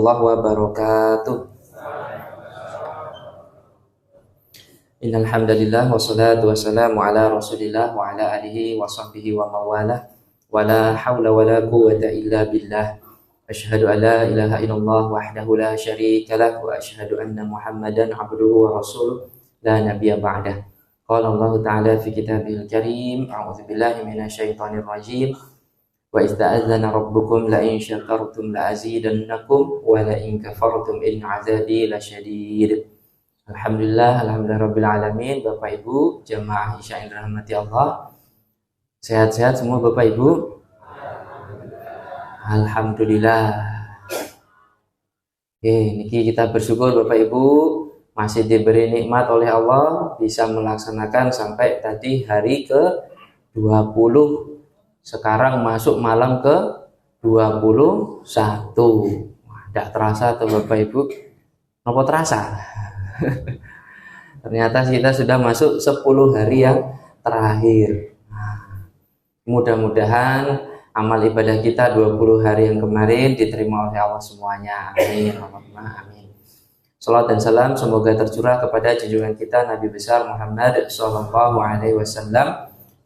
warahmatullahi wabarakatuh. Innal hamdalillah wassalatu wassalamu ala Rasulillah wa ala alihi wa sahbihi wa mawalah. Wala haula wala quwwata illa billah. Asyhadu an la ilaha illallah wahdahu la syarika lah wa asyhadu anna Muhammadan abduhu wa rasuluh la nabiyya ba'dah. Qala Allah Ta'ala fi kitabihil karim, a'udzu billahi minasyaitonir rajim. Wa ista'adzana rabbukum la in syakartum la azidannakum wa la in kafartum in 'adzabi lasyadid. Alhamdulillah rabbil alamin. Bapak Ibu jamaah Isya yang dirahmati Allah, sehat-sehat semua Bapak Ibu? Alhamdulillah. Niki kita bersyukur Bapak Ibu masih diberi nikmat oleh Allah bisa melaksanakan sampai tadi hari ke-20. Sekarang masuk malam ke-21. Tidak terasa tuh Bapak Ibu. Kenapa terasa? Ternyata kita sudah masuk 10 hari yang terakhir. Mudah-mudahan amal ibadah kita 20 hari yang kemarin diterima oleh Allah semuanya. Amin. Amin. Salat dan salam semoga tercurah kepada junjungan kita Nabi besar Muhammad SAW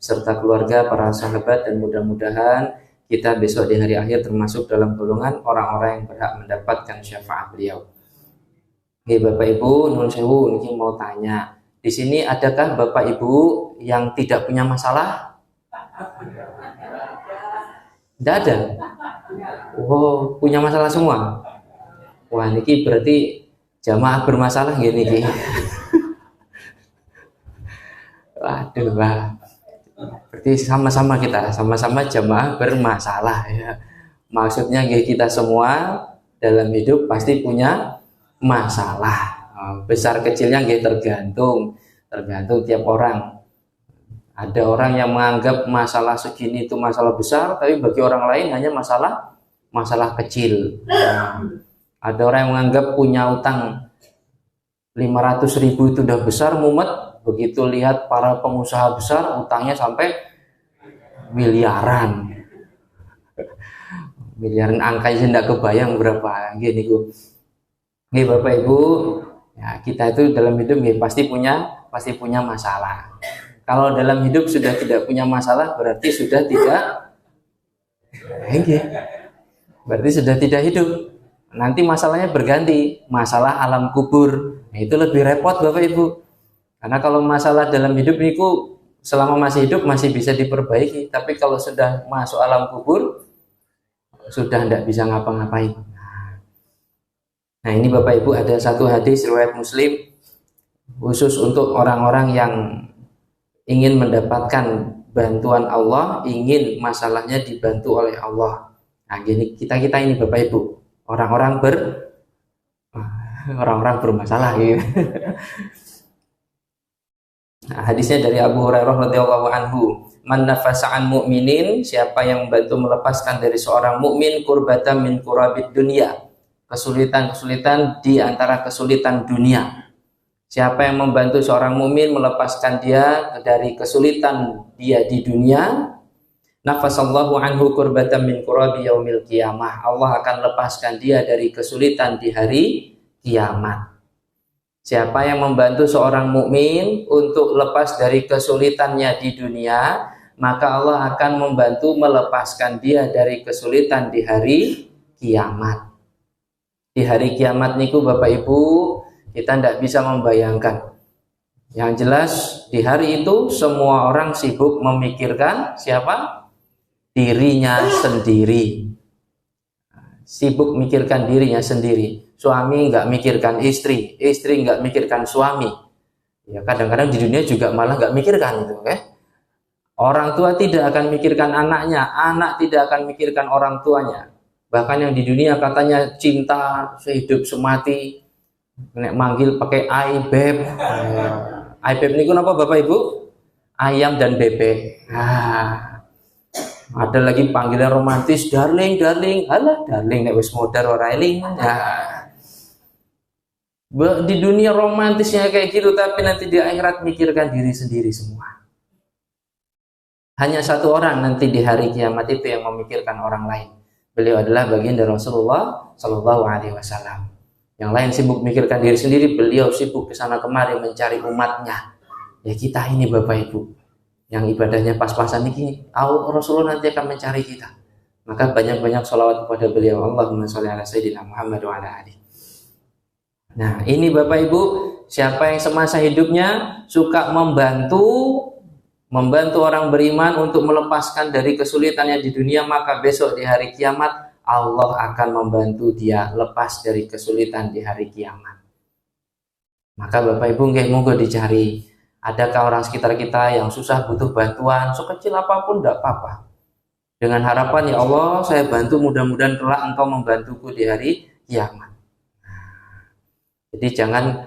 serta keluarga, para sahabat, dan mudah-mudahan kita besok di hari akhir termasuk dalam golongan orang-orang yang berhak mendapatkan syafaat beliau. Oke Bapak Ibu, nun sewu, ini mau tanya, di sini adakah Bapak Ibu yang tidak punya masalah? Tidak ada. Oh, punya masalah semua. Wah, ini berarti jamaah bermasalah gini. Waduh, wah. Berarti sama-sama kita, sama-sama jamaah bermasalah ya. Maksudnya kita semua dalam hidup pasti punya masalah. Besar kecilnya tergantung tiap orang. Ada orang yang menganggap masalah segini itu masalah besar, tapi bagi orang lain hanya masalah kecil. Ada orang yang menganggap punya utang 500.000 itu udah besar, mumet. Begitu lihat para pengusaha besar utangnya sampai miliaran angkanya tidak kebayang berapa gini Bu. Nih Bapak Ibu, ya kita itu dalam hidup pasti punya masalah. Kalau dalam hidup sudah tidak punya masalah berarti sudah tidak hidup. Nanti masalahnya berganti, masalah alam kubur. Nah, itu lebih repot Bapak Ibu. Karena kalau masalah dalam hidup itu selama masih hidup masih bisa diperbaiki, tapi kalau sudah masuk alam kubur sudah tidak bisa ngapa-ngapain. Nah ini Bapak Ibu ada satu hadis riwayat Muslim khusus untuk orang-orang yang ingin mendapatkan bantuan Allah, ingin masalahnya dibantu oleh Allah. Nah gini kita ini Bapak Ibu orang-orang bermasalah gitu. Nah, hadisnya dari Abu Hurairah radhiyallahu anhu, man nafasa an mu'minin, siapa yang membantu melepaskan dari seorang mukmin kurbatan min kurabid dunia, kesulitan-kesulitan di antara kesulitan dunia. Siapa yang membantu seorang mukmin melepaskan dia dari kesulitan dia di dunia, nafasallahu anhu kurbatan min kurabi yaumil qiyamah, Allah akan lepaskan dia dari kesulitan di hari kiamat. Siapa yang membantu seorang mukmin untuk lepas dari kesulitannya di dunia, maka Allah akan membantu melepaskan dia dari kesulitan di hari kiamat. Di hari kiamat niku Bapak Ibu, kita tidak bisa membayangkan. Yang jelas di hari itu semua orang sibuk memikirkan siapa? Dirinya sendiri. Sibuk mikirkan dirinya sendiri. Suami nggak mikirkan istri, istri nggak mikirkan suami. Ya kadang-kadang di dunia juga malah nggak mikirkan itu, Orang tua tidak akan mikirkan anaknya, anak tidak akan mikirkan orang tuanya. Bahkan yang di dunia katanya cinta sehidup semati, nek manggil pakai ai beb. Ai beb niku napa Bapak Ibu? Ayam dan bebek. Ada lagi panggilan romantis, darling, darling. Alah, darling nek wis modar ora eling. Di dunia romantisnya kayak gitu, tapi nanti di akhirat mikirkan diri sendiri semua. Hanya satu orang nanti di hari kiamat itu yang memikirkan orang lain. Beliau adalah bagian dari Rasulullah Shallallahu Alaihi Wasallam. Yang lain sibuk mikirkan diri sendiri, beliau sibuk kesana kemari mencari umatnya. Ya kita ini Bapak Ibu, yang ibadahnya pas-pasan ini, Rasulullah nanti akan mencari kita. Maka banyak-banyak sholawat kepada beliau. Allahumma sholli ala sayyidina Muhammad wa ala alihi. Nah ini Bapak Ibu, siapa yang semasa hidupnya suka membantu orang beriman untuk melepaskan dari kesulitannya di dunia, maka besok di hari kiamat Allah akan membantu dia lepas dari kesulitan di hari kiamat. Maka Bapak Ibu monggo dicari, adakah orang sekitar kita yang susah butuh bantuan, sekecil apapun tidak apa-apa. Dengan harapan, ya Allah saya bantu, mudah-mudahan kelak Engkau membantuku di hari kiamat. Jadi jangan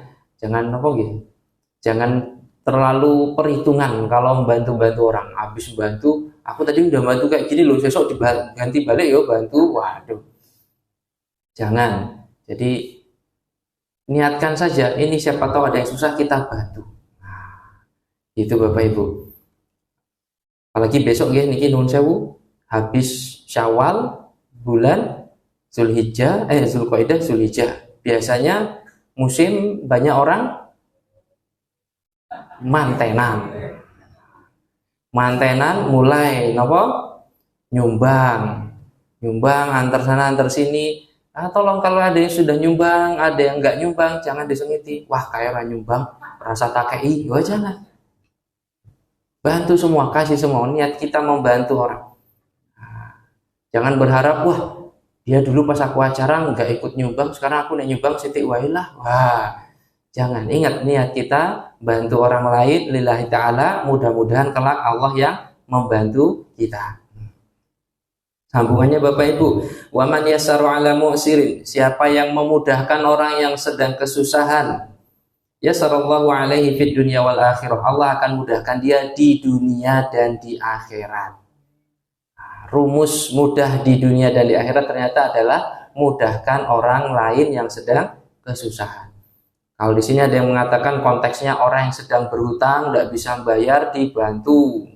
terlalu perhitungan kalau membantu orang. Habis bantu, aku tadi udah bantu kayak gini loh, besok diganti balik yo bantu. Waduh. Jangan. Jadi niatkan saja, ini siapa tahu ada yang susah kita bantu. Nah, itu Bapak Ibu. Apalagi besok ya niki nuwun sewu, habis Syawal, bulan Zulqa'dah, Zulhijjah. Biasanya musim banyak orang mantenan mulai nyumbang antar sana antar sini. Tolong kalau ada yang sudah nyumbang, ada yang enggak nyumbang, jangan disengiti. Wah kayak orang nyumbang rasa takei, jangan. Bantu semua, kasih semua, niat kita membantu orang. Jangan berharap, wah dia dulu pas aku acara nggak ikut nyumbang, sekarang aku nyumbang siti wailah. Wah, jangan. Ingat niat kita bantu orang lain lillahi ta'ala, mudah-mudahan kelak Allah yang membantu kita. Sambungannya Bapak Ibu, wa man yassaru ala mu'sirin, siapa yang memudahkan orang yang sedang kesusahan, yassarallahu alaihi fid dunya wal akhirah, Allah akan mudahkan dia di dunia dan di akhirat. Rumus mudah di dunia dan di akhirat ternyata adalah mudahkan orang lain yang sedang kesusahan. Kalau di sini ada yang mengatakan konteksnya orang yang sedang berhutang, tidak bisa bayar, dibantu.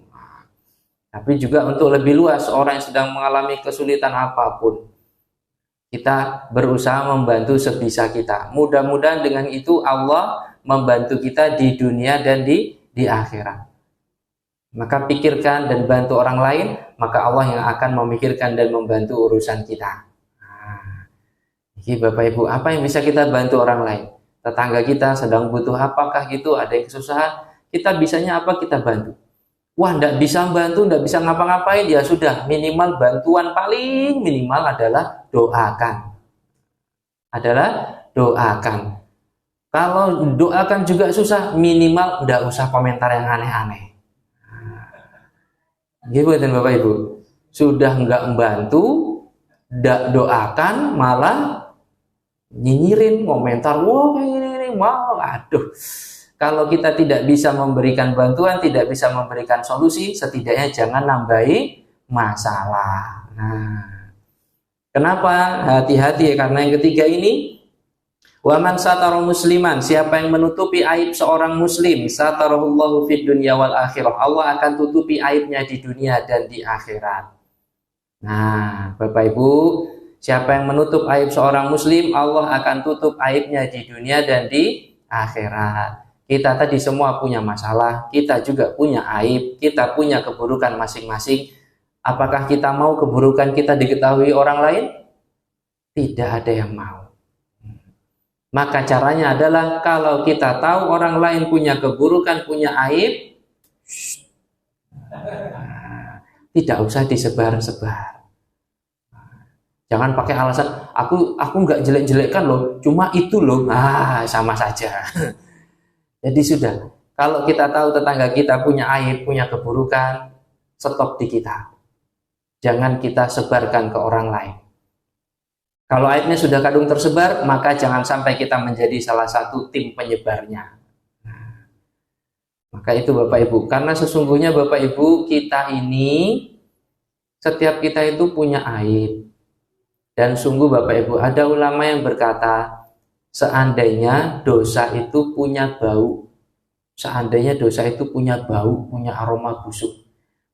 Tapi juga untuk lebih luas, orang yang sedang mengalami kesulitan apapun, kita berusaha membantu sebisa kita. Mudah-mudahan dengan itu Allah membantu kita di dunia dan di akhirat. Maka pikirkan dan bantu orang lain, maka Allah yang akan memikirkan dan membantu urusan kita. Jadi Bapak Ibu, apa yang bisa kita bantu orang lain? Tetangga kita sedang butuh apakah gitu, ada yang kesusahan, kita bisanya apa kita bantu. Wah, tidak bisa bantu, tidak bisa ngapa-ngapain, ya sudah, minimal bantuan paling minimal adalah doakan. Kalau doakan juga susah, minimal tidak usah komentar yang aneh-aneh. Gitu kan Bapak Ibu, sudah nggak membantu, nggak doakan, malah nyinyirin, komentar, wah ini, wow, aduh. Kalau kita tidak bisa memberikan bantuan, tidak bisa memberikan solusi, setidaknya jangan nambahi masalah. Nah, kenapa? Hati-hati ya, karena yang ketiga ini, waman satara musliman, siapa yang menutupi aib seorang muslim, satarahullahu fid dunya wal akhirah, Allah akan tutupi aibnya di dunia dan di akhirat. Nah, Bapak Ibu, siapa yang menutup aib seorang muslim, Allah akan tutup aibnya di dunia dan di akhirat. Kita tadi semua punya masalah, kita juga punya aib, kita punya keburukan masing-masing. Apakah kita mau keburukan kita diketahui orang lain? Tidak ada yang mau. Maka caranya adalah kalau kita tahu orang lain punya keburukan, punya aib, tidak usah disebar-sebar. Jangan pakai alasan aku nggak jelek-jelekkan loh, cuma itu loh. Sama saja. Jadi sudah, kalau kita tahu tetangga kita punya aib, punya keburukan, stop di kita. Jangan kita sebarkan ke orang lain. Kalau aibnya sudah kadung tersebar, maka jangan sampai kita menjadi salah satu tim penyebarnya. Maka itu Bapak Ibu, karena sesungguhnya Bapak Ibu, kita ini, setiap kita itu punya aib. Dan sungguh Bapak Ibu, ada ulama yang berkata, seandainya dosa itu punya bau, punya aroma busuk,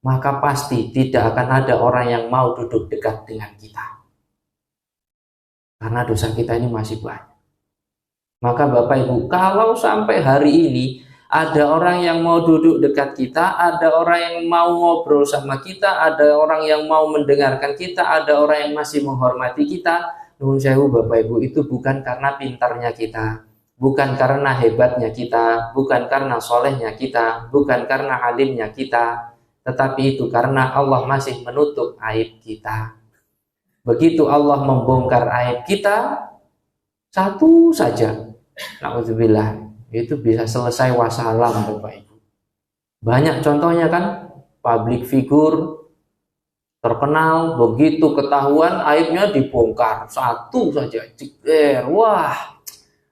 maka pasti tidak akan ada orang yang mau duduk dekat dengan kita. karena dosa kita ini masih banyak. Maka Bapak Ibu, kalau sampai hari ini ada orang yang mau duduk dekat kita, ada orang yang mau ngobrol sama kita, ada orang yang mau mendengarkan kita, ada orang yang masih menghormati kita, nuwun sewu Bapak Ibu, itu bukan karena pintarnya kita, bukan karena hebatnya kita, bukan karena solehnya kita, bukan karena alimnya kita, tetapi itu karena Allah masih menutup aib kita. Begitu Allah membongkar aib kita, satu saja, na'udzubillah, itu bisa selesai wassalam Bapak Ibu. Banyak contohnya kan, public figure terkenal, begitu ketahuan aibnya dibongkar, satu saja, ceger, wah,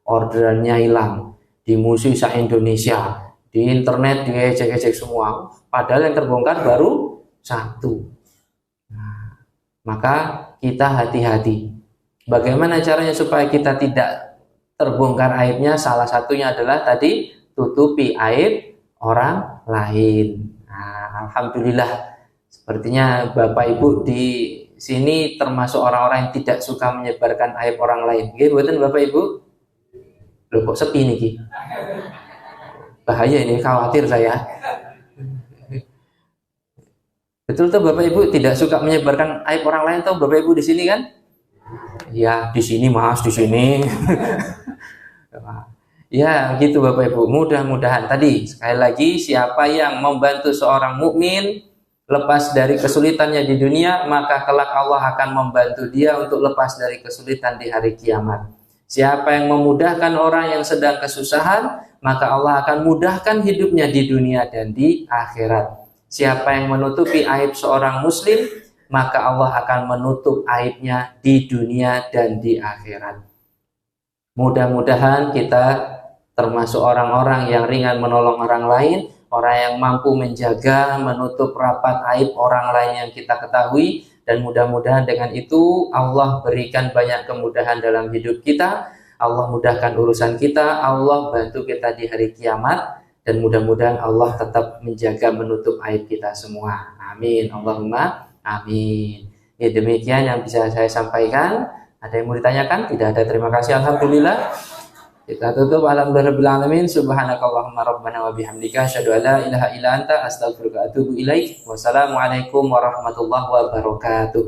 orderannya hilang, dimusuhi se-Indonesia, di internet diejek-ejek semua, padahal yang terbongkar baru satu. Nah, maka kita hati-hati. Bagaimana caranya supaya kita tidak terbongkar aibnya? Salah satunya adalah tadi, tutupi aib orang lain. Nah, alhamdulillah, sepertinya Bapak Ibu di sini termasuk orang-orang yang tidak suka menyebarkan aib orang lain. Nggih, mboten Bapak Ibu? Loh, kok sepi niki? Bahaya ini, khawatir saya. Betul tuh Bapak Ibu tidak suka menyebarkan aib orang lain tuh Bapak Ibu di sini kan? Ya, di sini Mas, di sini. Ya, gitu Bapak Ibu. Mudah-mudahan tadi sekali lagi, siapa yang membantu seorang mukmin lepas dari kesulitannya di dunia, maka kelak Allah akan membantu dia untuk lepas dari kesulitan di hari kiamat. Siapa yang memudahkan orang yang sedang kesusahan, maka Allah akan mudahkan hidupnya di dunia dan di akhirat. Siapa yang menutupi aib seorang muslim, maka Allah akan menutup aibnya di dunia dan di akhirat. Mudah-mudahan kita termasuk orang-orang yang ringan menolong orang lain, orang yang mampu menjaga, menutup rapat aib orang lain yang kita ketahui, dan mudah-mudahan dengan itu Allah berikan banyak kemudahan dalam hidup kita, Allah mudahkan urusan kita, Allah bantu kita di hari kiamat, dan mudah-mudahan Allah tetap menjaga menutup aib kita semua. Amin. Allahumma amin. Ya, demikian yang bisa saya sampaikan. Ada yang mau ditanyakan? Tidak ada. Terima kasih. Alhamdulillah. Kita tutup. Alhamdulillahirabbil alamin. Subhanakallahumma rabbana wa bihamdika asyhadu an la ilaha illa anta astaghfiruka wa atubu ilaik. Wassalamualaikum warahmatullahi wabarakatuh.